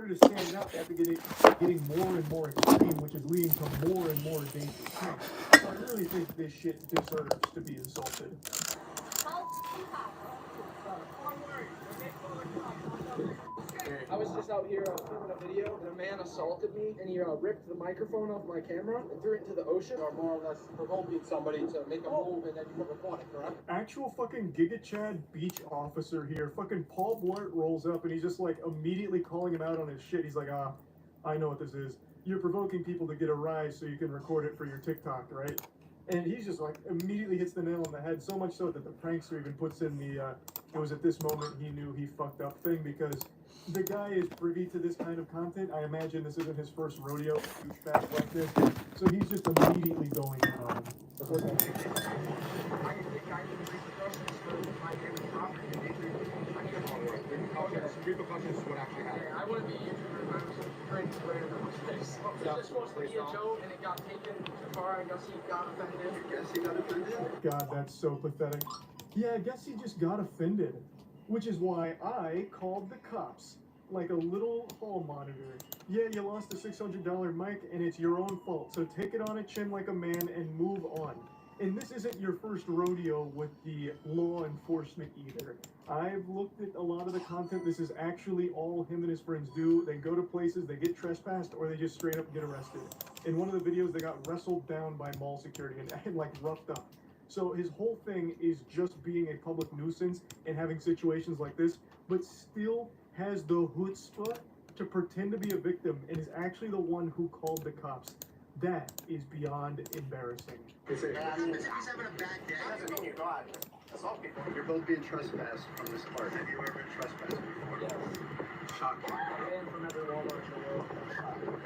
order to stand it up, they have to getting more and more extreme, which is leading to more and more dangerous things. I really think this shit deserves to be insulted. I was just out here filming a video, and a man assaulted me, and he ripped the microphone off my camera and threw it into the ocean. Or more or less provoking somebody to make a move, and then you can report it, correct? Actual fucking Giga Chad beach officer here. Fucking Paul Blart rolls up, and he's just like immediately calling him out on his shit. He's like, I know what this is. You're provoking people to get a rise so you can record it for your TikTok, right? And he's just like immediately hits the nail on the head, so much so that the prankster even puts in the it was at this moment he knew he fucked up thing, because the guy is privy to this kind of content. I imagine this isn't his first rodeo douchebag like this, so he's just immediately going in on him. I can take repercussions for my family property. I need a repercussions. Repercussions is what actually happened. I wouldn't be YouTuber if I was afraid to swear in those days. It was just supposed to be a joke, and it got taken too far. I guess he got offended. God, that's so pathetic. Yeah, I guess he just got offended. Which is why I called the cops, like a little hall monitor. Yeah, you lost a $600 mic, and it's your own fault, so take it on a chin like a man and move on. And this isn't your first rodeo with the law enforcement either. I've looked at a lot of the content. This is actually all him and his friends do. They go to places, they get trespassed, or they just straight up get arrested. In one of the videos, they got wrestled down by mall security and like roughed up. So his whole thing is just being a public nuisance and having situations like this, but still has the chutzpah to pretend to be a victim and is actually the one who called the cops. That is beyond embarrassing. He's having a bad day. Doesn't mean you go out and assault people. You're both being trespassed from this part. Have you ever been trespassed before? Yes. Shocking. And from every Walmart in the world.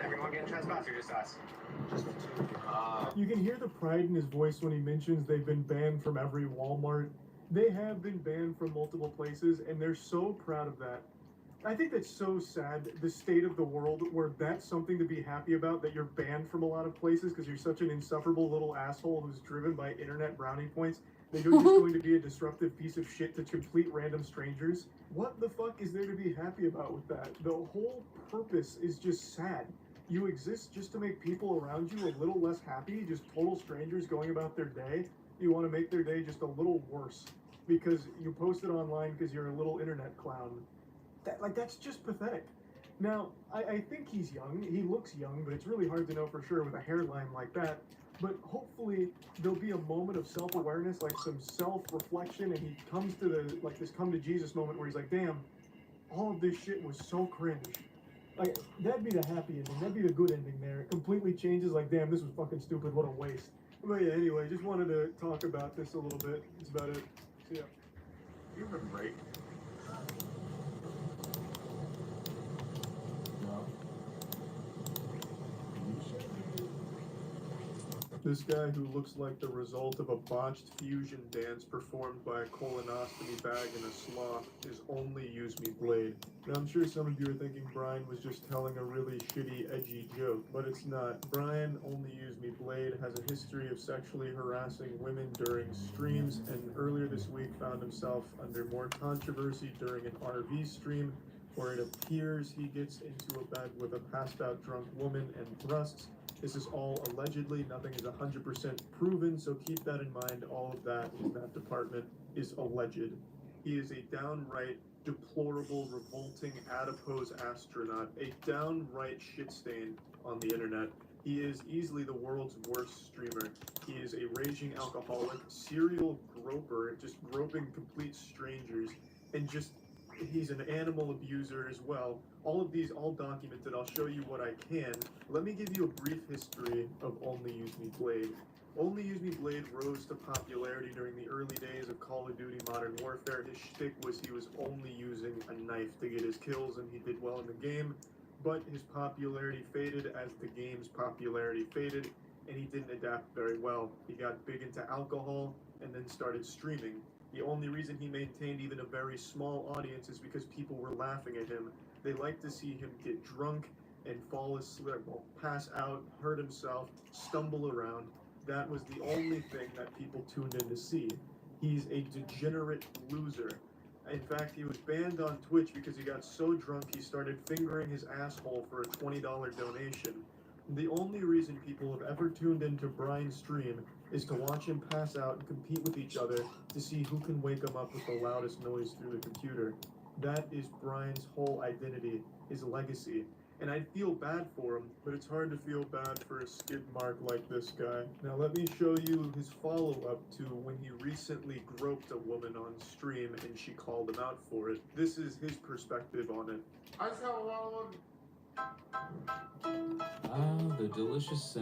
Everyone getting trespassed or just us? Just the two. You can hear the pride in his voice when he mentions they've been banned from every Walmart. They have been banned from multiple places, and they're so proud of that. I think that's so sad, the state of the world, where that's something to be happy about, that you're banned from a lot of places because you're such an insufferable little asshole who's driven by internet brownie points that you're just going to be a disruptive piece of shit to complete random strangers. What the fuck is there to be happy about with that? The whole purpose is just sad. You exist just to make people around you a little less happy, just total strangers going about their day. You want to make their day just a little worse because you post it online because you're a little internet clown. That's just pathetic. Now, I think he's young. He looks young, but it's really hard to know for sure with a hairline like that. But hopefully there'll be a moment of self-awareness, like some self-reflection, and he comes to this come to Jesus moment where he's like, damn, all of this shit was so cringe. Like, that'd be the happy ending. That'd be the good ending there. It completely changes, like, damn, this was fucking stupid. What a waste. But yeah, anyway, just wanted to talk about this a little bit. That's about it. So yeah. You have a break. This guy who looks like the result of a botched fusion dance performed by a colonoscopy bag and a sloth is Only Use Me Blade. Now I'm sure some of you are thinking Brian was just telling a really shitty, edgy joke, but it's not. Brian, Only Use Me Blade, has a history of sexually harassing women during streams, and earlier this week found himself under more controversy during an RV stream where it appears he gets into a bed with a passed out drunk woman and thrusts. This is all allegedly, nothing is 100% proven, so keep that in mind. All of that in that department is alleged. He is a downright deplorable, revolting, adipose astronaut, a downright shit stain on the internet. He is easily the world's worst streamer. He is a raging alcoholic, serial groper, just groping complete strangers, and just he's an animal abuser as well. All of these, all documented. I'll show you what I can. Let me give you a brief history of Only Use Me Blade. Only Use Me Blade rose to popularity during the early days of Call of Duty Modern Warfare. His shtick was he was only using a knife to get his kills, and he did well in the game, but his popularity faded as the game's popularity faded, and he didn't adapt very well. He got big into alcohol and then started streaming. The only reason he maintained even a very small audience is because people were laughing at him. They liked to see him get drunk and fall asleep, pass out, hurt himself, stumble around. That was the only thing that people tuned in to see. He's a degenerate loser. In fact, he was banned on Twitch because he got so drunk he started fingering his asshole for a $20 donation. The only reason people have ever tuned into Brian's stream is to watch him pass out and compete with each other to see who can wake him up with the loudest noise through the computer. That is Brian's whole identity, his legacy. And I feel bad for him, but it's hard to feel bad for a skid mark like this guy. Now let me show you his follow-up to when he recently groped a woman on stream and she called him out for it. This is his perspective on it. I just have a lot of Ah, the delicious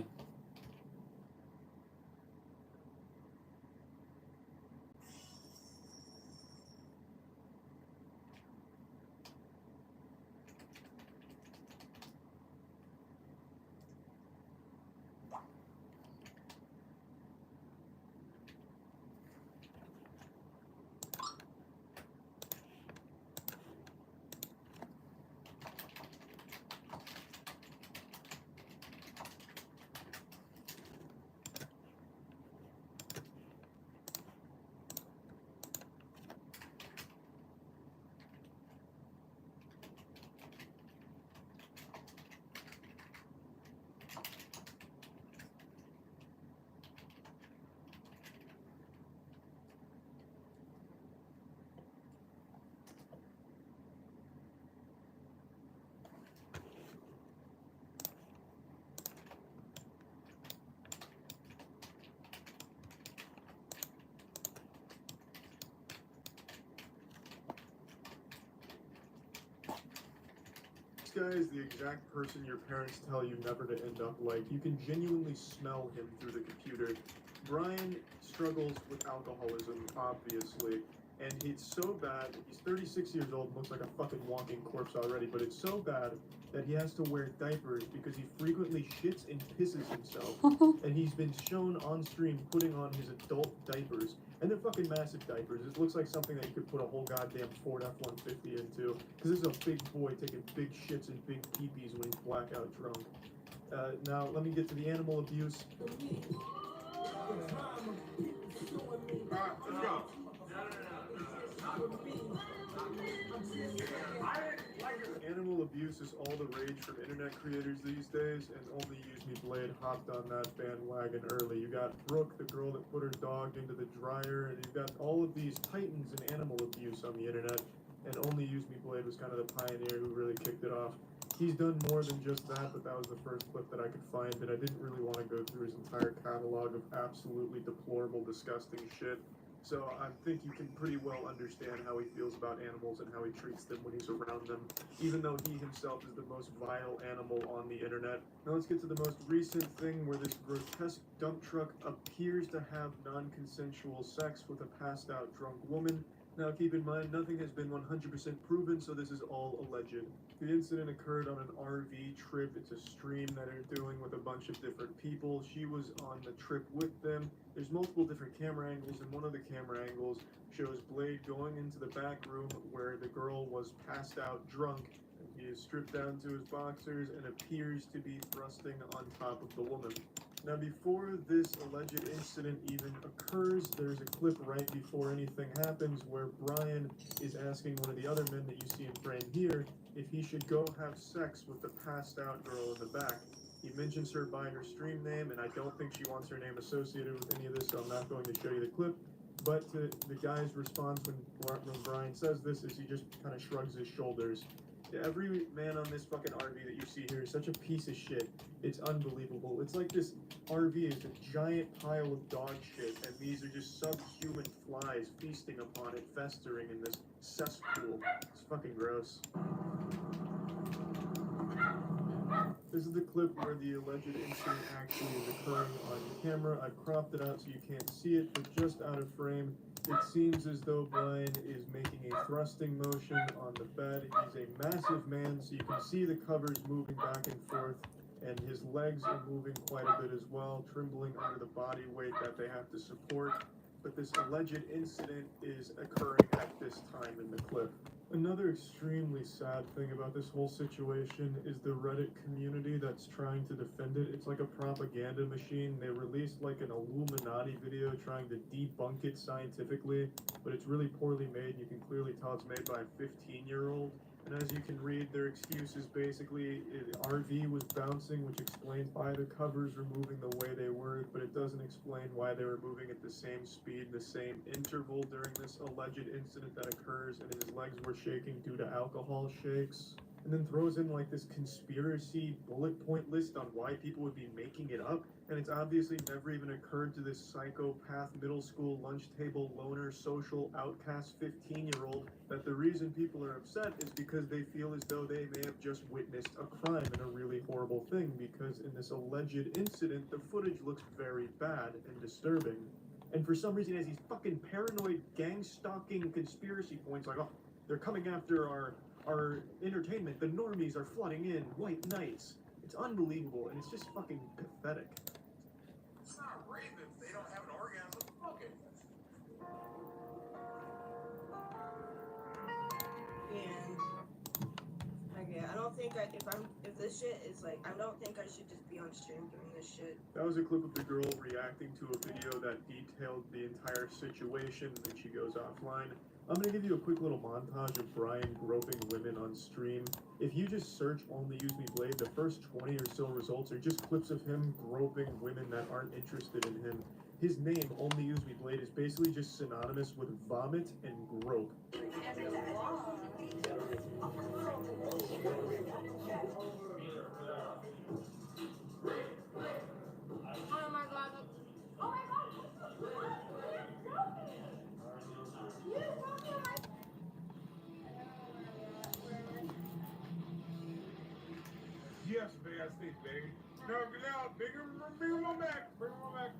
This guy is the exact person your parents tell you never to end up like. You can genuinely smell him through the computer. Brian struggles with alcoholism, obviously, and it's so bad. He's 36 years old and looks like a fucking walking corpse already, but it's so bad that he has to wear diapers because he frequently shits and pisses himself. And he's been shown on stream putting on his adult diapers. And they're fucking massive diapers. It looks like something that you could put a whole goddamn Ford F-150 into. Because this is a big boy taking big shits and big peepees when he's blackout drunk. Now, let me get to the animal abuse. Alright, let's go. Animal abuse is all the rage from internet creators these days, and Only Use Me Blade hopped on that bandwagon early. You got Brooke, the girl that put her dog into the dryer, and you've got all of these titans in animal abuse on the internet, and Only Use Me Blade was kind of the pioneer who really kicked it off. He's done more than just that, but that was the first clip that I could find, and I didn't really want to go through his entire catalog of absolutely deplorable, disgusting shit. So I think you can pretty well understand how he feels about animals and how he treats them when he's around them, even though he himself is the most vile animal on the internet. Now let's get to the most recent thing where this grotesque dump truck appears to have non-consensual sex with a passed out drunk woman. Now keep in mind, nothing has been 100% proven, so this is all alleged. The incident occurred on an RV trip. It's a stream that they're doing with a bunch of different people. She was on the trip with them. There's multiple different camera angles, and one of the camera angles shows Blade going into the back room where the girl was passed out drunk. He is stripped down to his boxers and appears to be thrusting on top of the woman. Now, before this alleged incident even occurs, there's a clip right before anything happens where Brian is asking one of the other men that you see in frame here if he should go have sex with the passed out girl in the back. He mentions her by her stream name, and I don't think she wants her name associated with any of this, so I'm not going to show you the clip. But the guy's response when Brian says this is he just kind of shrugs his shoulders. Every man on this fucking RV that you see here is such a piece of shit. It's unbelievable. It's like this RV is a giant pile of dog shit, and these are just subhuman flies feasting upon it, festering in this cesspool. It's fucking gross. This is the clip where the alleged incident actually is occurring on camera. I've cropped it out so you can't see it, but just out of frame, it seems as though Brian is making a thrusting motion on the bed. He's a massive man, so you can see the covers moving back and forth, and his legs are moving quite a bit as well, trembling under the body weight that they have to support. but this alleged incident is occurring at this time in the clip. Another extremely sad thing about this whole situation is the Reddit community that's trying to defend it. It's like a propaganda machine. They released like an Illuminati video trying to debunk it scientifically, but it's really poorly made. You can clearly tell it's made by a 15-year-old. And as you can read, their excuse is basically RV was bouncing, which explains why the covers were moving the way they were, but it doesn't explain why they were moving at the same speed, the same interval during this alleged incident that occurs, and his legs were shaking due to alcohol shakes. And then throws in like this conspiracy bullet point list on why people would be making it up, and it's obviously never even occurred to this psychopath middle school lunch table loner social outcast 15-year-old that the reason people are upset is because they feel as though they may have just witnessed a crime and a really horrible thing, because in this alleged incident the footage looks very bad and disturbing. And for some reason he has these fucking paranoid gang stalking conspiracy points like, oh, they're coming after our entertainment, the normies are flooding in, white knights. It's unbelievable, and it's just fucking pathetic. It's not rape if they don't have an orgasm. Okay. And I don't think if this shit is like, I don't think I should just be on stream doing this shit. That was a clip of the girl reacting to a video that detailed the entire situation, and she goes offline. I'm going to give you a quick little montage of Brian groping women on stream. If you just search Only Use Me Blade, the first 20 or so results are just clips of him groping women that aren't interested in him. His name, Only Use Me Blade, is basically just synonymous with vomit and grope. Oh my god. Oh my god. Yes, bastard, baby. No, get out. Bring him back. Bring him back.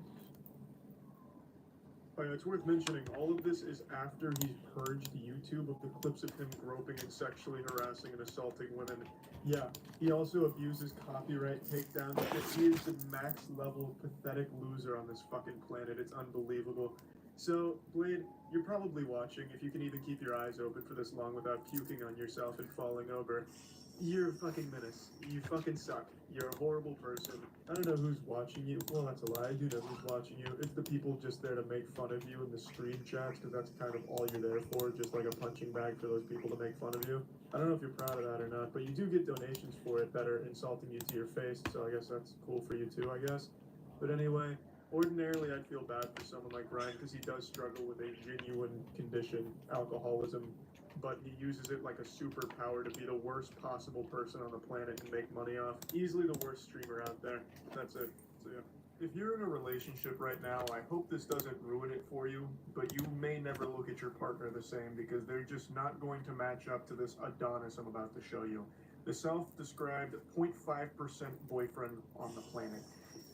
It's worth mentioning, all of this is after he's purged YouTube of the clips of him groping and sexually harassing and assaulting women. Yeah, he also abuses copyright takedowns. He is the max level pathetic loser on this fucking planet. It's unbelievable. So, Blade, you're probably watching, if you can even keep your eyes open for this long without puking on yourself and falling over. You're a fucking menace. You fucking suck. You're a horrible person. I don't know who's watching you. Well, that's a lie. I do know who's watching you. It's the people just there to make fun of you in the stream chats, because that's kind of all you're there for, just like a punching bag for those people to make fun of you. I don't know if you're proud of that or not, but you do get donations for it that are insulting you to your face, so I guess that's cool for you too, I guess. But anyway, ordinarily I'd feel bad for someone like Brian, because he does struggle with a genuine condition, alcoholism, but he uses it like a superpower to be the worst possible person on the planet and make money off. Easily the worst streamer out there. That's it. So yeah. If you're in a relationship right now, I hope this doesn't ruin it for you, but you may never look at your partner the same, because they're just not going to match up to this Adonis I'm about to show you. The self-described 0.5% boyfriend on the planet.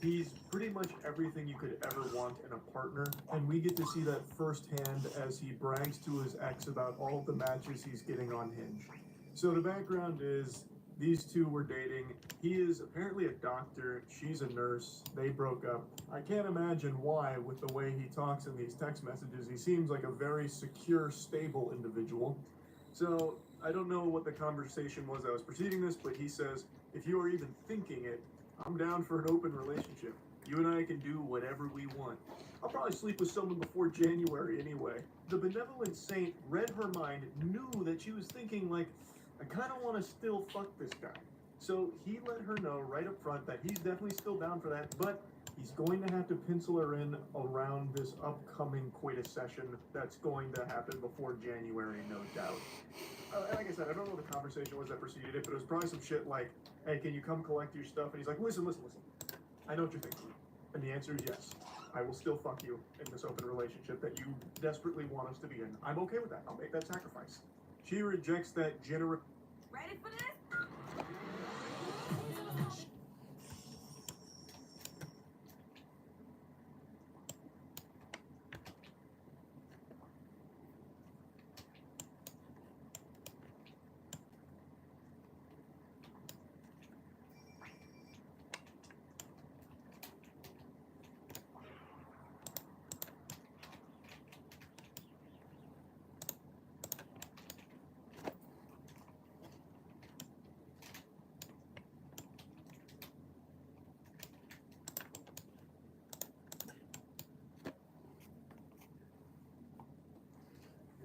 He's pretty much everything you could ever want in a partner, and we get to see that firsthand as he brags to his ex about all of the matches he's getting on Hinge. So the background is, these two were dating. He is apparently a doctor, she's a nurse, they broke up. I can't imagine why, with the way he talks in these text messages. He seems like a very secure, stable individual. So I don't know what the conversation was that was preceding this, but he says, if you are even thinking it, I'm down for an open relationship. You and I can do whatever we want. I'll probably sleep with someone before January anyway. The benevolent saint read her mind, knew that she was thinking like, I kind of want to still fuck this guy. So he let her know right up front that he's definitely still down for that, but he's going to have to pencil her in around this upcoming coitus session that's going to happen before January, no doubt. And like I said, I don't know what the conversation was that preceded it, but it was probably some shit like, hey, can you come collect your stuff? And he's like, listen. I know what you're thinking. And the answer is yes. I will still fuck you in this open relationship that you desperately want us to be in. I'm okay with that. I'll make that sacrifice. She rejects that generous... Ready for this?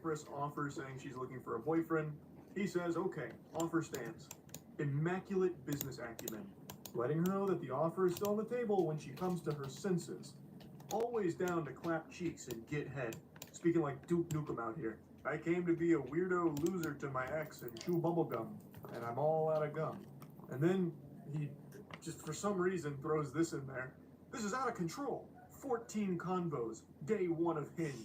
Cypress offer saying she's looking for a boyfriend. He says, okay, offer stands. Immaculate business acumen. Letting her know that the offer is still on the table when she comes to her senses. Always down to clap cheeks and get head. Speaking like Duke Nukem out here. I came to be a weirdo loser to my ex and chew bubblegum, and I'm all out of gum. And then he just for some reason throws this in there. This is out of control. 14 convos, day 1 of Hinge.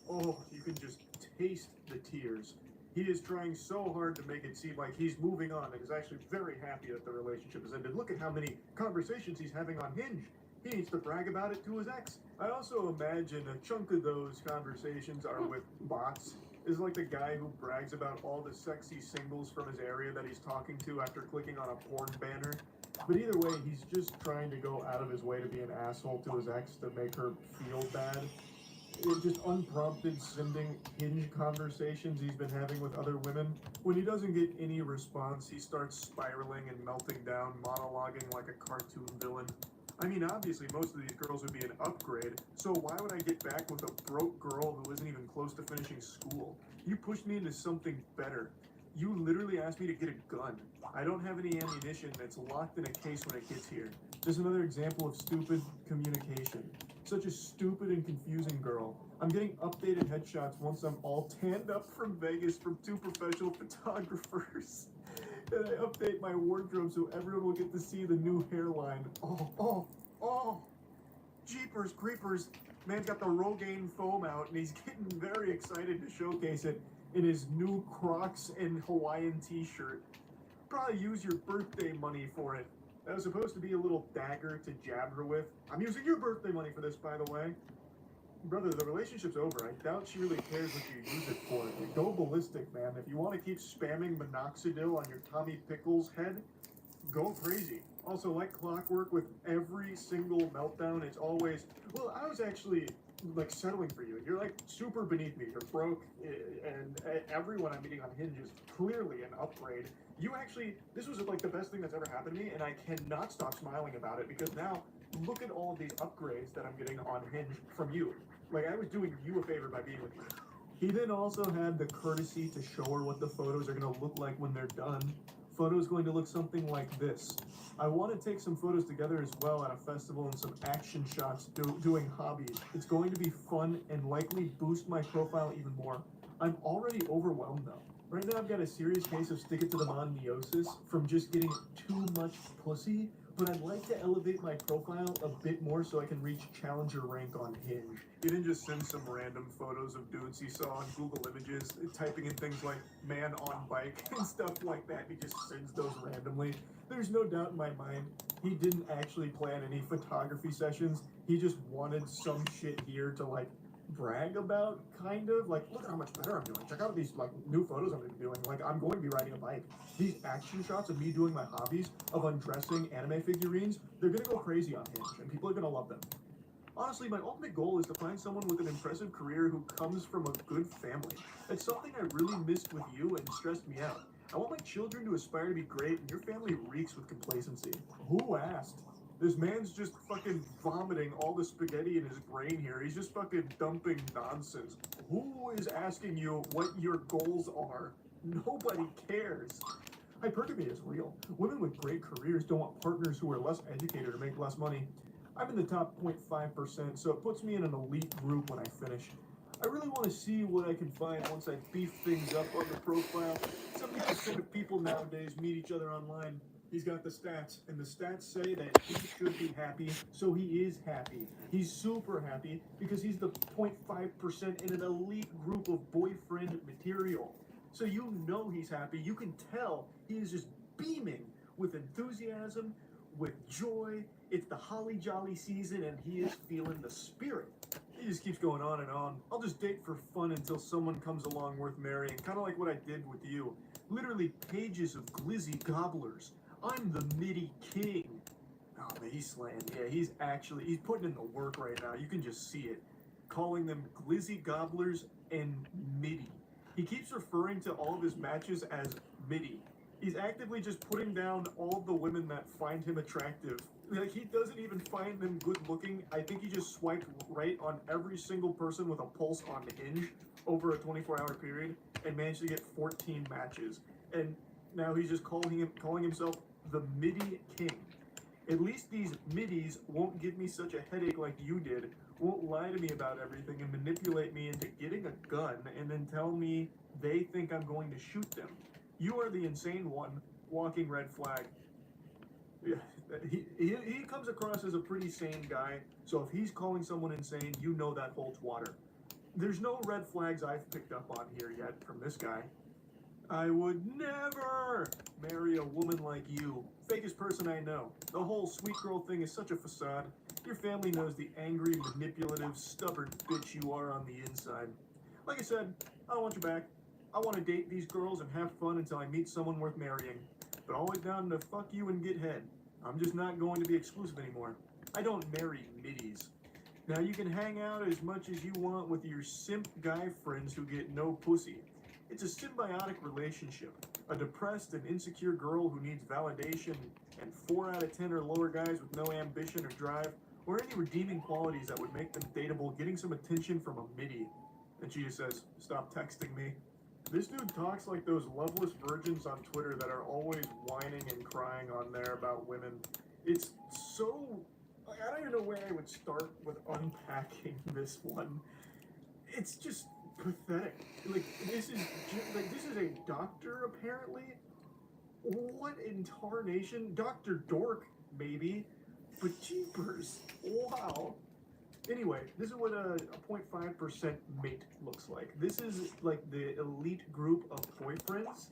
Oh, you can just taste the tears. He is trying so hard to make it seem like he's moving on and is actually very happy that the relationship has ended. Look at how many conversations he's having on Hinge. He needs to brag about it to his ex. I also imagine a chunk of those conversations are with bots. Is like the guy who brags about all the sexy singles from his area that he's talking to after clicking on a porn banner. But either way, he's just trying to go out of his way to be an asshole to his ex to make her feel bad. It's just unprompted sending Hinge conversations he's been having with other women. When he doesn't get any response, he starts spiraling and melting down, monologuing like a cartoon villain. I mean, obviously, most of these girls would be an upgrade, so why would I get back with a broke girl who isn't even close to finishing school? You pushed me into something better. You literally asked me to get a gun. I don't have any ammunition, and it's locked in a case when it gets here. Just another example of stupid communication. Such a stupid and confusing girl. I'm getting updated headshots once I'm all tanned up from Vegas from 2 professional photographers. And I update my wardrobe so everyone will get to see the new hairline. Oh. Jeepers creepers. Man's got the Rogaine foam out and he's getting very excited to showcase it in his new Crocs and Hawaiian t-shirt. Probably use your birthday money for it. That was supposed to be a little dagger to jab her with. I'm using your birthday money for this, by the way. Brother, the relationship's over. I doubt she really cares what you use it for. Go ballistic, man. If you want to keep spamming minoxidil on your Tommy Pickles head, go crazy. Also, like clockwork, with every single meltdown, it's always, well, I was actually, like, settling for you. You're, like, super beneath me. You're broke, and everyone I'm meeting on Hinge is clearly an upgrade. You actually, this was, like, the best thing that's ever happened to me, and I cannot stop smiling about it, because now, look at all of these upgrades that I'm getting on Hinge from you. Like, I was doing you a favor by being with you. He then also had the courtesy to show her what the photos are going to look like when they're done. Photos going to look something like this. I want to take some photos together as well at a festival and some action shots doing hobbies. It's going to be fun and likely boost my profile even more. I'm already overwhelmed though. Right now I've got a serious case of stick it to the moniosis from just getting too much pussy, but I'd like to elevate my profile a bit more so I can reach challenger rank on Hinge. He didn't just send some random photos of dudes he saw on Google Images, typing in things like man on bike and stuff like that. He just sends those randomly. There's no doubt in my mind he didn't actually plan any photography sessions. He just wanted some shit here to like brag about, kind of. Like, look at how much better I'm doing. Check out these like new photos I'm going to be doing. Like, I'm going to be riding a bike. These action shots of me doing my hobbies, of undressing anime figurines, they're going to go crazy on Hinge, and people are going to love them. Honestly, my ultimate goal is to find someone with an impressive career who comes from a good family. It's something I really missed with you and stressed me out. I want my children to aspire to be great, and your family reeks with complacency. Who asked? This man's just fucking vomiting all the spaghetti in his brain here. He's just fucking dumping nonsense. Who is asking you what your goals are? Nobody cares. Hypergamy is real. Women with great careers don't want partners who are less educated or make less money. I'm in the top 0.5%, so it puts me in an elite group when I finish. I really want to see what I can find once I beef things up on the profile. 70% of people nowadays meet each other online. He's got the stats, and the stats say that he should be happy, so he is happy. He's super happy because he's the 0.5% in an elite group of boyfriend material. So you know he's happy. You can tell he is just beaming with enthusiasm, with joy. It's the holly jolly season, and he is feeling the spirit. He just keeps going on and on. I'll just date for fun until someone comes along worth marrying, kind of like what I did with you. Literally pages of glizzy gobblers. I'm the MIDI king. Oh man, he's slaying. Yeah, he's putting in the work right now. You can just see it. Calling them glizzy gobblers and MIDI. He keeps referring to all of his matches as MIDI. He's actively just putting down all the women that find him attractive. Like, he doesn't even find them good looking. I think he just swiped right on every single person with a pulse on Hinge over a 24-hour period and managed to get 14 matches. And now he's just calling himself the Midi King. At least these middies won't give me such a headache like you did, won't lie to me about everything and manipulate me into getting a gun and then tell me they think I'm going to shoot them. You are the insane one, walking red flag. Yeah, he comes across as a pretty sane guy, so if he's calling someone insane, you know that holds water. There's no red flags I've picked up on here yet from this guy. I would never marry a woman like you. Fakest person I know. The whole sweet girl thing is such a facade. Your family knows the angry, manipulative, stubborn bitch you are on the inside. Like I said, I don't want you back. I want to date these girls and have fun until I meet someone worth marrying. But always down to fuck you and get head. I'm just not going to be exclusive anymore. I don't marry middies. Now you can hang out as much as you want with your simp guy friends who get no pussy. It's a symbiotic relationship. A depressed and insecure girl who needs validation and 4 out of 10 or lower guys with no ambition or drive or any redeeming qualities that would make them dateable getting some attention from a midi. And she just says, stop texting me. This dude talks like those loveless virgins on Twitter that are always whining and crying on there about women. It's so... I don't even know where I would start with unpacking this one. It's just pathetic. Like, this is a doctor, apparently? What in tarnation? Dr. Dork, maybe? But jeepers. Wow. Anyway, this is what a 0.5% mate looks like. This is like the elite group of boyfriends,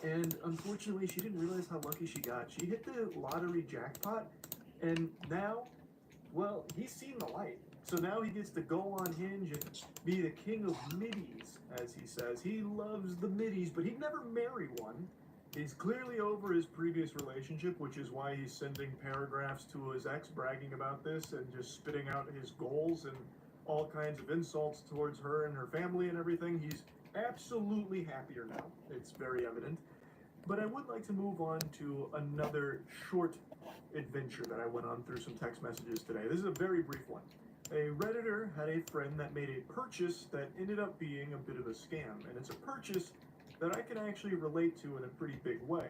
and unfortunately she didn't realize how lucky she got. She hit the lottery jackpot, and now, well, he's seen the light. So now he gets to go on Hinge and be the king of middies, as he says. He loves the middies, but he'd never marry one. He's clearly over his previous relationship, which is why he's sending paragraphs to his ex bragging about this and just spitting out his goals and all kinds of insults towards her and her family and everything. He's absolutely happier now. It's very evident. But I would like to move on to another short adventure that I went on through some text messages today. This is a very brief one. A Redditor had a friend that made a purchase that ended up being a bit of a scam, and it's a purchase that I can actually relate to in a pretty big way.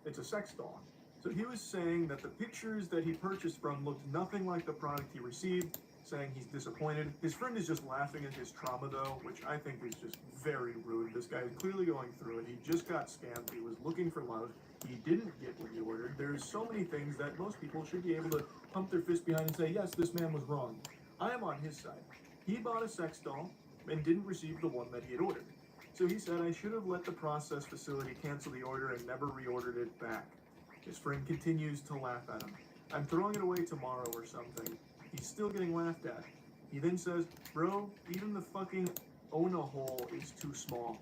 It's a sex doll. So he was saying that the pictures that he purchased from looked nothing like the product he received, saying he's disappointed. His friend is just laughing at his trauma though, which I think is just very rude. This guy is clearly going through it. He just got scammed. He was looking for love. He didn't get what he ordered. There's so many things that most people should be able to pump their fist behind and say, yes, this man was wrong. I am on his side. He bought a sex doll and didn't receive the one that he had ordered. So he said, I should have let the process facility cancel the order and never reordered it back. His friend continues to laugh at him. I'm throwing it away tomorrow or something. He's still getting laughed at. He then says, bro, even the fucking Ona hole is too small.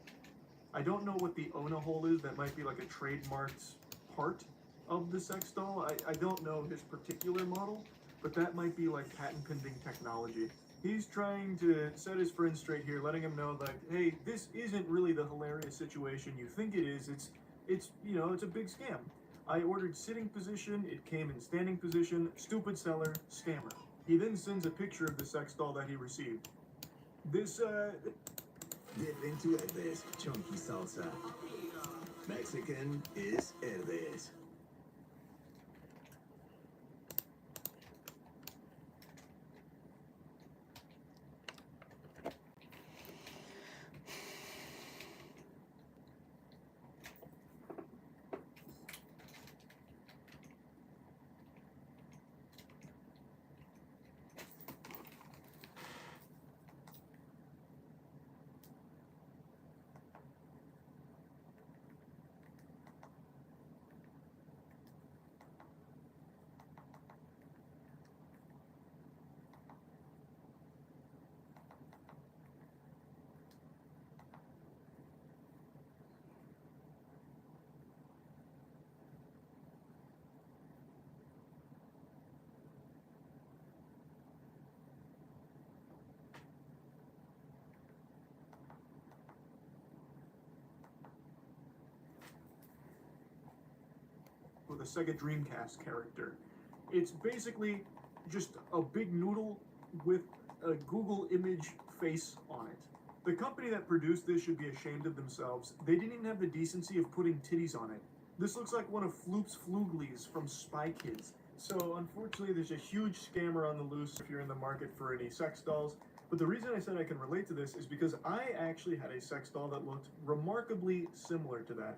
I don't know what the Ona hole is. That might be like a trademarked part of the sex doll. I don't know his particular model, but that might be like patent pending technology. He's trying to set his friend straight here, letting him know that, hey, this isn't really the hilarious situation you think it is. It's a big scam. I ordered sitting position, it came in standing position, stupid seller, scammer. He then sends a picture of the sex doll that he received. This, Dip into it, this chunky salsa. Mexican is Herdes. the Sega Dreamcast character. It's basically just a big noodle with a Google image face on it. The company that produced this should be ashamed of themselves. They didn't even have the decency of putting titties on it. This looks like one of Floop's Fluglies from Spy Kids. So unfortunately, there's a huge scammer on the loose if you're in the market for any sex dolls. But the reason I said I can relate to this is because I actually had a sex doll that looked remarkably similar to that.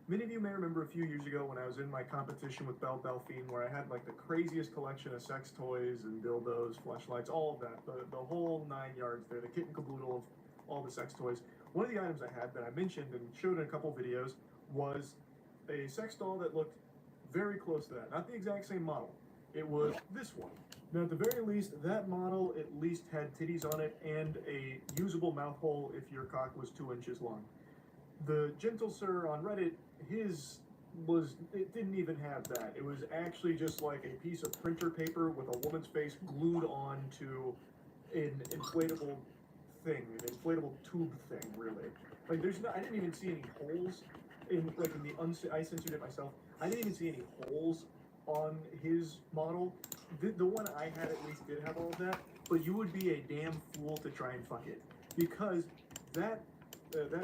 Many of you may remember a few years ago when I was in my competition with Belle Delphine, where I had like the craziest collection of sex toys and dildos, fleshlights, all of that, the whole 9 yards there, the kit and caboodle of all the sex toys. One of the items I had that I mentioned and showed in a couple videos was a sex doll that looked very close to that. Not the exact same model. It was this one. Now, at the very least, that model at least had titties on it and a usable mouth hole if your cock was 2 inches long. The Gentle Sir on Reddit, it didn't even have that. It was actually just like a piece of printer paper with a woman's face glued on to an inflatable thing, an inflatable tube thing, really. Like, I didn't even see any holes I censored it myself. I didn't even see any holes on his model. The one I had at least did have all of that, but you would be a damn fool to try and fuck it, because that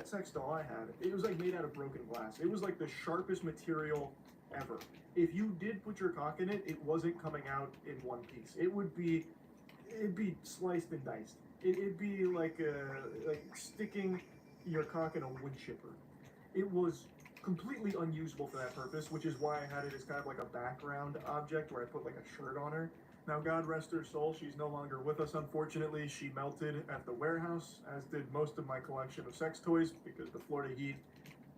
sex doll I had, it was like made out of broken glass. It was like the sharpest material ever. If you did put your cock in it, it wasn't coming out in one piece. It'd be sliced and diced. It'd be like sticking your cock in a wood chipper. It was completely unusable for that purpose, which is why I had it as kind of like a background object where I put like a shirt on her. Now, God rest her soul, she's no longer with us, unfortunately. She melted at the warehouse, as did most of my collection of sex toys, because the Florida heat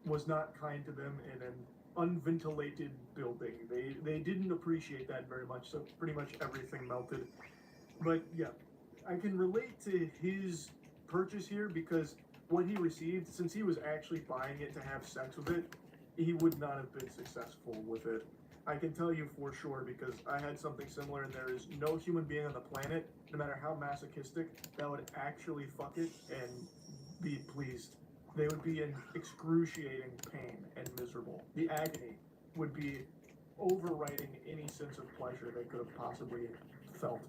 was not kind to them in an unventilated building. They didn't appreciate that very much, so pretty much everything melted. But yeah, I can relate to his purchase here because what he received, since he was actually buying it to have sex with it, he would not have been successful with it. I can tell you for sure because I had something similar, and there is no human being on the planet, no matter how masochistic, that would actually fuck it and be pleased. They would be in excruciating pain and miserable. The agony would be overriding any sense of pleasure they could have possibly felt.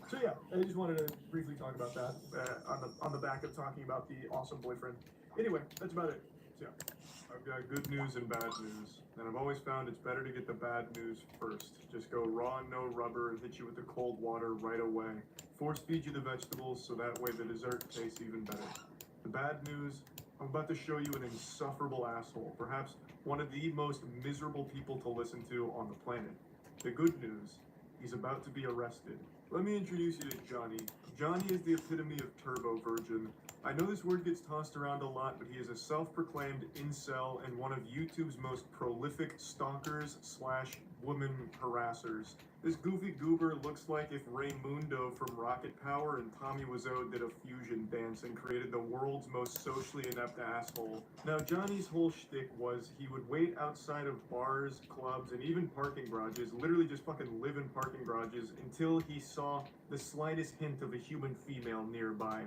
So yeah, I just wanted to briefly talk about that on the back of talking about the awesome boyfriend. Anyway, that's about it. So yeah. I've got good news and bad news, and I've always found it's better to get the bad news first. Just go raw, no rubber, and hit you with the cold water right away. Force feed you the vegetables so that way the dessert tastes even better. The bad news, I'm about to show you an insufferable asshole, perhaps one of the most miserable people to listen to on the planet. The good news, he's about to be arrested. Let me introduce you to Johnny. Johnny is the epitome of turbo virgin. I know this word gets tossed around a lot, but he is a self-proclaimed incel and one of YouTube's most prolific stalkers / woman harassers. This goofy goober looks like if Raymundo from Rocket Power and Tommy Wiseau did a fusion dance and created the world's most socially inept asshole. Now, Johnny's whole shtick was he would wait outside of bars, clubs, and even parking garages, literally just fucking live in parking garages, until he saw the slightest hint of a human female nearby.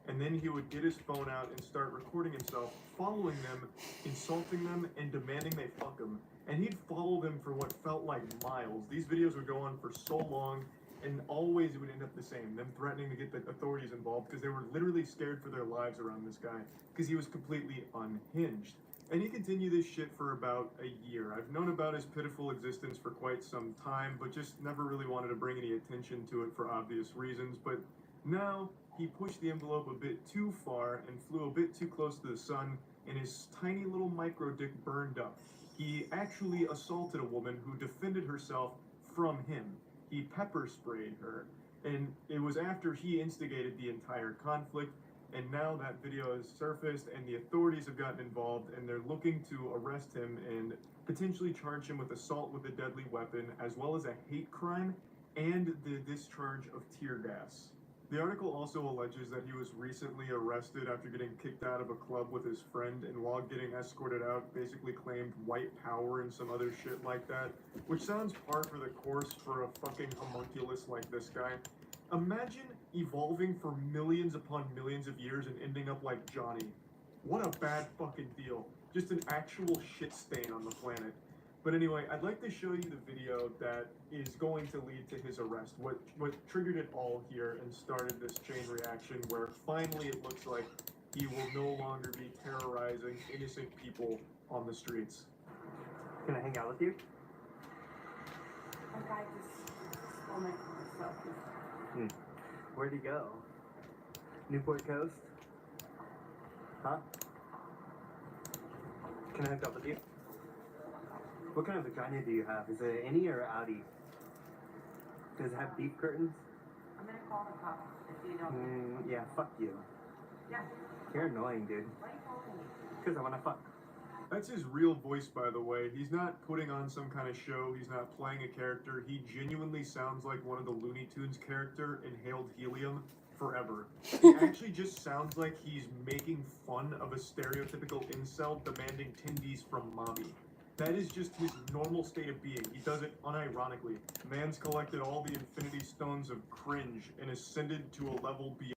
And then he would get his phone out and start recording himself, following them, insulting them, and demanding they fuck him. And he'd follow them for what felt like miles. These videos would go on for so long, and always it would end up the same, them threatening to get the authorities involved because they were literally scared for their lives around this guy, because he was completely unhinged. And he continued this shit for about a year. I've known about his pitiful existence for quite some time, but just never really wanted to bring any attention to it for obvious reasons. But now, he pushed the envelope a bit too far and flew a bit too close to the sun, and his tiny little micro dick burned up. He actually assaulted a woman who defended herself from him. He pepper sprayed her, and it was after he instigated the entire conflict, and now that video has surfaced and the authorities have gotten involved, and they're looking to arrest him and potentially charge him with assault with a deadly weapon, as well as a hate crime and the discharge of tear gas. The article also alleges that he was recently arrested after getting kicked out of a club with his friend, and while getting escorted out, basically claimed white power and some other shit like that, which sounds par for the course for a fucking homunculus like this guy. Imagine evolving for millions upon millions of years and ending up like Johnny. What a bad fucking deal. Just an actual shit stain on the planet. But anyway, I'd like to show you the video that is going to lead to his arrest. What triggered it all here and started this chain reaction where finally it looks like he will no longer be terrorizing innocent people on the streets. Can I hang out with you? A guy just stole my car, so. Where'd he go? Newport Coast? Huh? Can I hook up with you? What kind of vagina do you have? Is it an innie or outie? Does it have beef curtains? I'm gonna call the cops if you don't. Yeah, fuck you. Yeah. You're annoying, dude. Why are you calling me? Because I want to fuck. That's his real voice, by the way. He's not putting on some kind of show. He's not playing a character. He genuinely sounds like one of the Looney Tunes character Inhaled Helium forever. He actually just sounds like he's making fun of a stereotypical incel demanding tindies from mommy. That is just his normal state of being. He does it unironically. Man's collected all the infinity stones of cringe and ascended to a level beyond.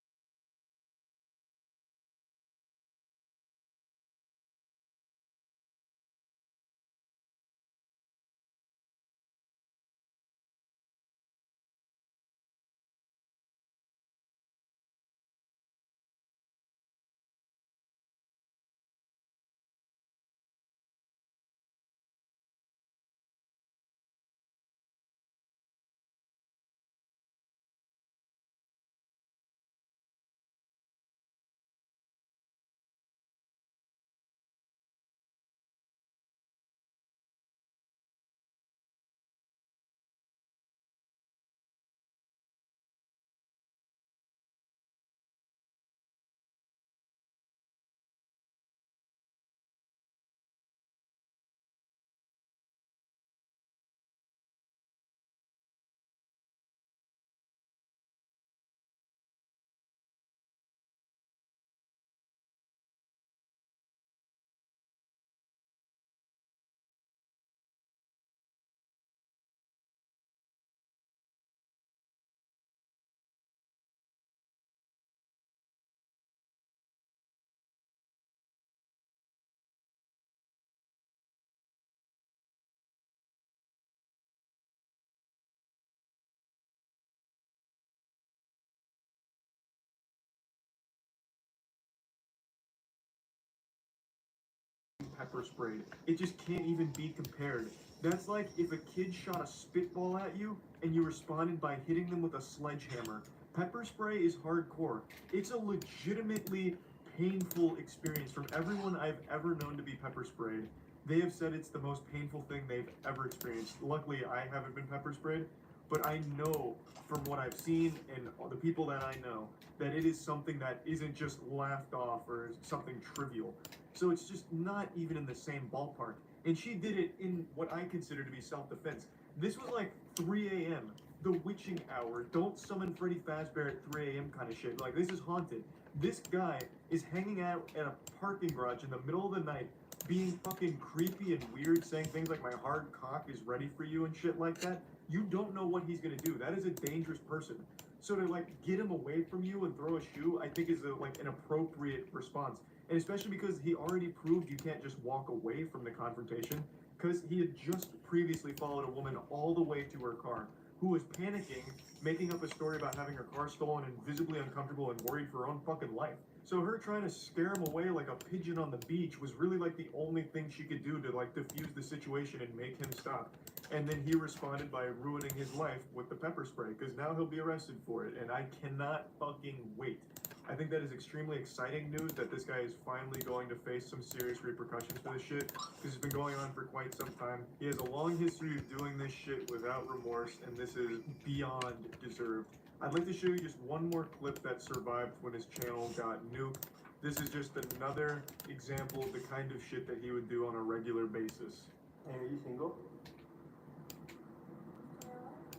Pepper sprayed. It just can't even be compared. That's like if a kid shot a spitball at you and you responded by hitting them with a sledgehammer. Pepper spray is hardcore. It's a legitimately painful experience from everyone I've ever known to be pepper sprayed. They have said it's the most painful thing they've ever experienced. Luckily, I haven't been pepper sprayed, but I know from what I've seen and the people that I know that it is something that isn't just laughed off or something trivial. So it's just not even in the same ballpark. And she did it in what I consider to be self-defense. This was like 3 a.m., the witching hour, don't summon Freddy Fazbear at 3 a.m. kind of shit. Like, this is haunted. This guy is hanging out at a parking garage in the middle of the night, being fucking creepy and weird, saying things like, my hard cock is ready for you and shit like that. You don't know what he's gonna do. That is a dangerous person. So to like get him away from you and throw a shoe, I think is like an appropriate response. And especially because he already proved you can't just walk away from the confrontation, because he had just previously followed a woman all the way to her car who was panicking, making up a story about having her car stolen and visibly uncomfortable and worried for her own fucking life. So her trying to scare him away like a pigeon on the beach was really like the only thing she could do to like diffuse the situation and make him stop. And then he responded by ruining his life with the pepper spray, because now he'll be arrested for it, and I cannot fucking wait. I think that is extremely exciting news that this guy is finally going to face some serious repercussions for this shit, because it's been going on for quite some time. He has a long history of doing this shit without remorse, and this is beyond deserved. I'd like to show you just one more clip that survived when his channel got nuked. This is just another example of the kind of shit that he would do on a regular basis. Hey, are you single?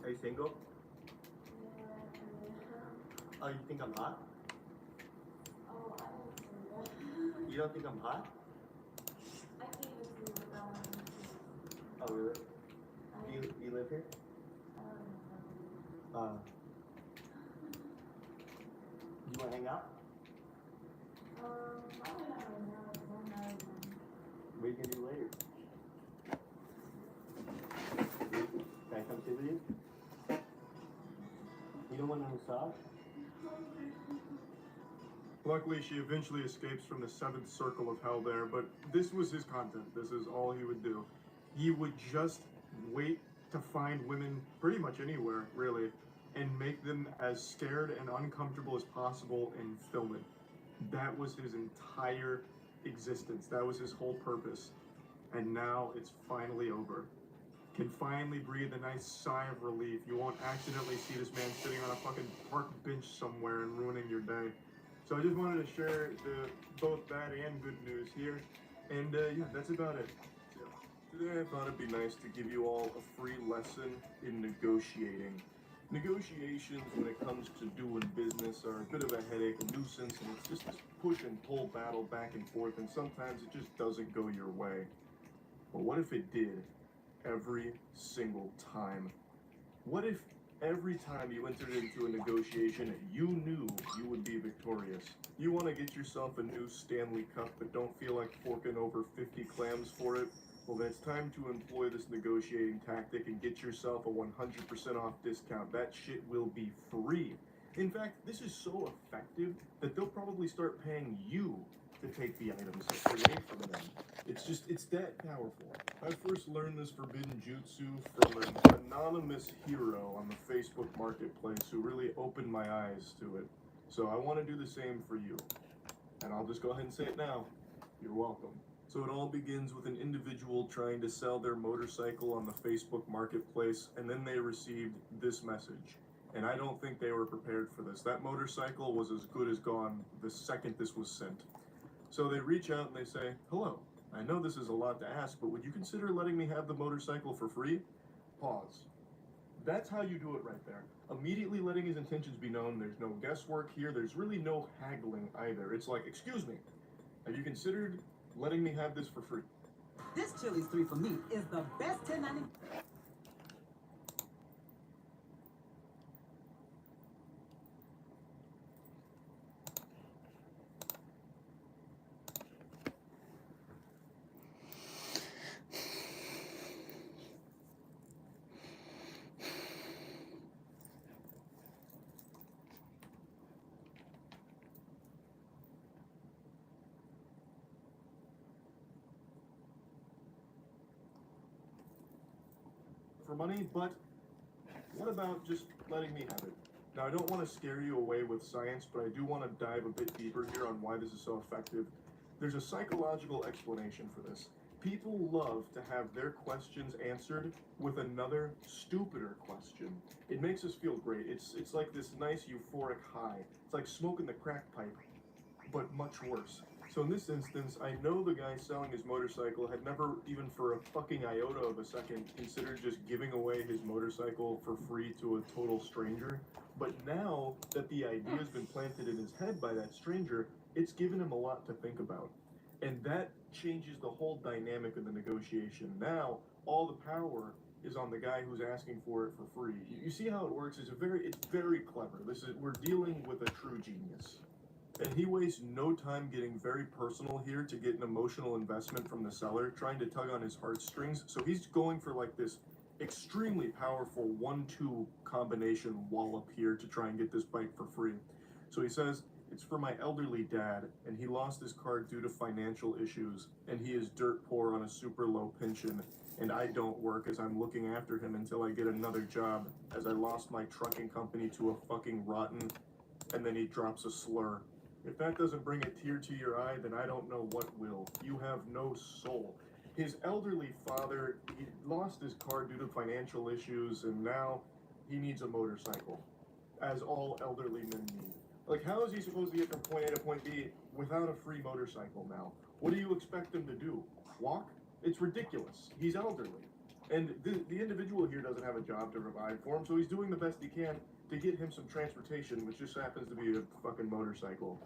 Are you single? Oh, you think I'm hot? You don't think I'm hot? Oh, really? Do you live here? You want to hang out? What are you gonna do later? You don't want a massage? Luckily, she eventually escapes from the seventh circle of hell there, but this was his content. This is all he would do. He would just wait to find women pretty much anywhere, really, and make them as scared and uncomfortable as possible and film it. That was his entire existence. That was his whole purpose. And now it's finally over. Can finally breathe a nice sigh of relief. You won't accidentally see this man sitting on a fucking park bench somewhere and ruining your day. So I just wanted to share both bad and good news here. And yeah, that's about it. So, today I thought it'd be nice to give you all a free lesson in negotiating. Negotiations, when it comes to doing business, are a bit of a headache, a nuisance, and it's just this push and pull battle back and forth, and sometimes it just doesn't go your way. But what if it did? Every single time. What if every time you entered into a negotiation, you knew you would be victorious? You want to get yourself a new Stanley Cup, but don't feel like forking over 50 clams for it? Well, then it's time to employ this negotiating tactic and get yourself a 100% off discount. That shit will be free. In fact, this is so effective that they'll probably start paying you to take the items away from them. It's that powerful. I first learned this forbidden jutsu from an anonymous hero on the Facebook marketplace who really opened my eyes to it. So I want to do the same for you. And I'll just go ahead and say it now. You're welcome. So it all begins with an individual trying to sell their motorcycle on the Facebook marketplace, and then they received this message. And I don't think they were prepared for this. That motorcycle was as good as gone the second this was sent. So they reach out and they say, "Hello, I know this is a lot to ask, but would you consider letting me have the motorcycle for free?" Pause. That's how you do it right there. Immediately letting his intentions be known. There's no guesswork here. There's really no haggling either. It's like, "Excuse me, have you considered letting me have this for free?" This Chili's 3 for me is the best 10.99. For money, but what about just letting me have it? Now, I don't want to scare you away with science, but I do want to dive a bit deeper here on why this is so effective. There's a psychological explanation for this. People love to have their questions answered with another stupider question. It makes us feel great. It's like this nice euphoric high. It's like smoking the crack pipe, but much worse. So in this instance, I know the guy selling his motorcycle had never, even for a fucking iota of a second, considered just giving away his motorcycle for free to a total stranger. But now that the idea has been planted in his head by that stranger, it's given him a lot to think about. And that changes the whole dynamic of the negotiation. Now, all the power is on the guy who's asking for it for free. You see how it works? It's very clever. We're dealing with a true genius. And he wastes no time getting very personal here to get an emotional investment from the seller, trying to tug on his heartstrings. So he's going for like this extremely powerful 1-2 combination wallop here to try and get this bike for free. So he says, "It's for my elderly dad, and he lost his car due to financial issues, and he is dirt poor on a super low pension, and I don't work as I'm looking after him until I get another job, as I lost my trucking company to a fucking rotten," and then he drops a slur. If that doesn't bring a tear to your eye, then I don't know what will. You have no soul. His elderly father, he lost his car due to financial issues, and now he needs a motorcycle, as all elderly men need. Like, how is he supposed to get from point A to point B without a free motorcycle now? What do you expect him to do? Walk? It's ridiculous. He's elderly. And the individual here doesn't have a job to provide for him, so he's doing the best he can to get him some transportation, which just happens to be a fucking motorcycle.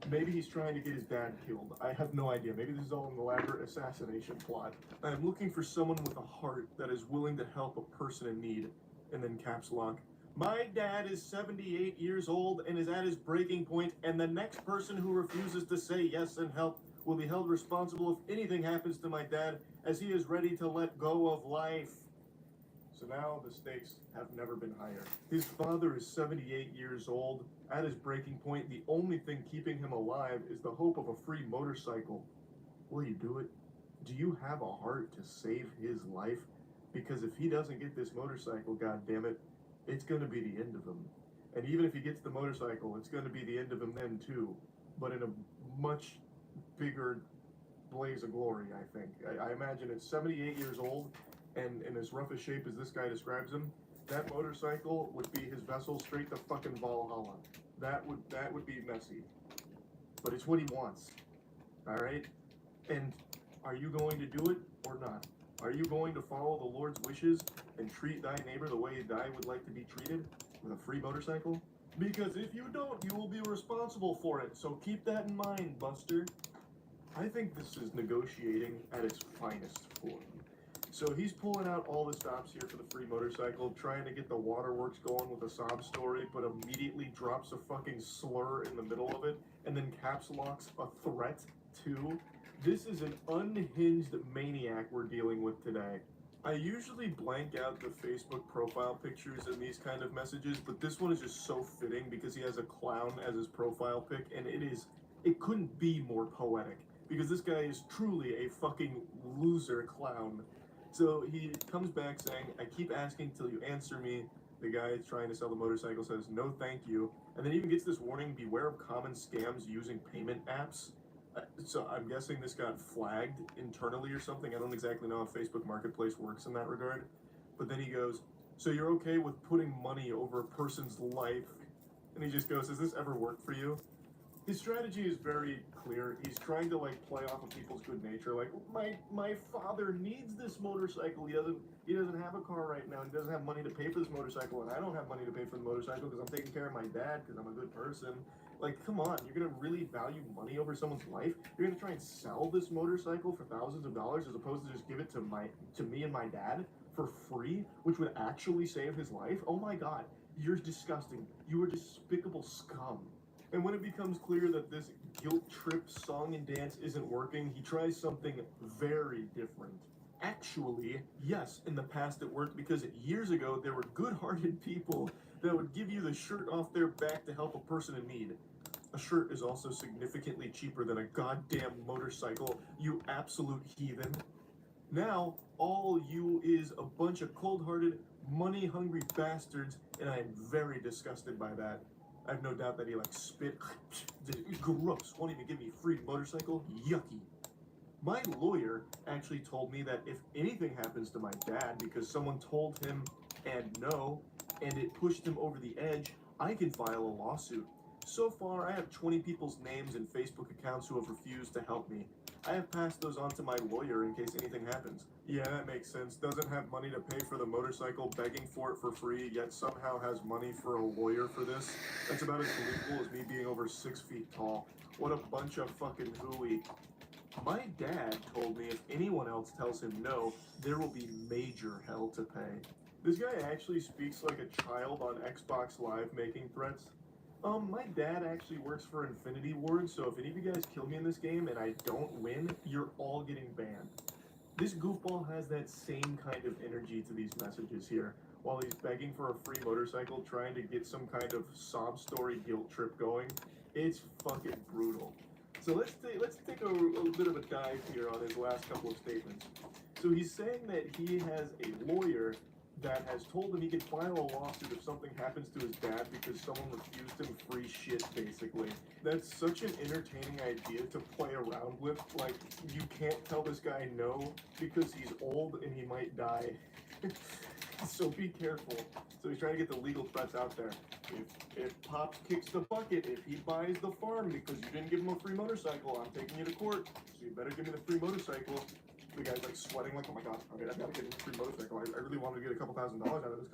Maybe he's trying to get his dad killed. I have no idea. Maybe this is all an elaborate assassination plot. I am looking for someone with a heart that is willing to help a person in need. And then caps lock. My dad is 78 years old and is at his breaking point, and the next person who refuses to say yes and help will be held responsible if anything happens to my dad, as he is ready to let go of life. So now the stakes have never been higher. His father is 78 years old. At his breaking point, the only thing keeping him alive is the hope of a free motorcycle. Will you do it? Do you have a heart to save his life? Because if he doesn't get this motorcycle, goddammit, it's gonna be the end of him. And even if he gets the motorcycle, it's gonna be the end of him then too. But in a much bigger blaze of glory, I think. I imagine at 78 years old, and in as rough a shape as this guy describes him, that motorcycle would be his vessel straight to fucking Valhalla. That would be messy. But it's what he wants. Alright? And are you going to do it or not? Are you going to follow the Lord's wishes and treat thy neighbor the way thy would like to be treated? With a free motorcycle? Because if you don't, you will be responsible for it. So keep that in mind, Buster. I think this is negotiating at its finest form. So he's pulling out all the stops here for the free motorcycle, trying to get the waterworks going with a sob story, but immediately drops a fucking slur in the middle of it, and then caps locks a threat too. This is an unhinged maniac we're dealing with today. I usually blank out the Facebook profile pictures in these kind of messages, but this one is just so fitting because he has a clown as his profile pic, and it couldn't be more poetic, because this guy is truly a fucking loser clown. So he comes back saying, I keep asking till you answer me. The guy trying to sell the motorcycle says, no thank you, and then even gets this warning, beware of common scams using payment apps. So I'm guessing this got flagged internally or something. I don't exactly know how Facebook Marketplace works in that regard. But then he goes, so you're okay with putting money over a person's life? And he just goes, has this ever worked for you? His strategy is very clear. He's trying to like play off of people's good nature. Like, my father needs this motorcycle. He doesn't have a car right now. He doesn't have money to pay for this motorcycle, and I don't have money to pay for the motorcycle because I'm taking care of my dad because I'm a good person. Like, come on, you're gonna really value money over someone's life? You're gonna try and sell this motorcycle for thousands of dollars as opposed to just give it to me and my dad for free, which would actually save his life? Oh my god, you're disgusting. You are despicable scum. And when it becomes clear that this guilt trip song and dance isn't working, he tries something very different. Actually, yes, in the past it worked because years ago there were good-hearted people that would give you the shirt off their back to help a person in need. A shirt is also significantly cheaper than a goddamn motorcycle, you absolute heathen. Now, all you is a bunch of cold-hearted, money-hungry bastards, and I am very disgusted by that. I have no doubt that he like spit. Gross. Won't even give me a free motorcycle. Yucky. My lawyer actually told me that if anything happens to my dad because someone told him and no, and it pushed him over the edge, I can file a lawsuit. So far, I have 20 people's names and Facebook accounts who have refused to help me. I have passed those on to my lawyer in case anything happens. Yeah, that makes sense. Doesn't have money to pay for the motorcycle, begging for it for free, yet somehow has money for a lawyer for this. That's about as believable as me being over 6 feet tall. What a bunch of fucking hooey. My dad told me if anyone else tells him no, there will be major hell to pay. This guy actually speaks like a child on Xbox Live making threats. My dad actually works for Infinity Ward, so if any of you guys kill me in this game and I don't win, you're all getting banned. This goofball has that same kind of energy to these messages here, while he's begging for a free motorcycle, trying to get some kind of sob story guilt trip going. It's fucking brutal. So let's take a bit of a dive here on his last couple of statements. So he's saying that he has a lawyer that has told him he can file a lawsuit if something happens to his dad because someone refused him free shit, basically. That's such an entertaining idea to play around with. Like, you can't tell this guy no because he's old and he might die. So be careful. So he's trying to get the legal threats out there. If Pops kicks the bucket, if he buys the farm because you didn't give him a free motorcycle, I'm taking you to court. So you better give me the free motorcycle. The guy's like sweating like, oh my god, okay, I've got to get a free motorcycle. I really wanted to get a couple $1,000s out of this.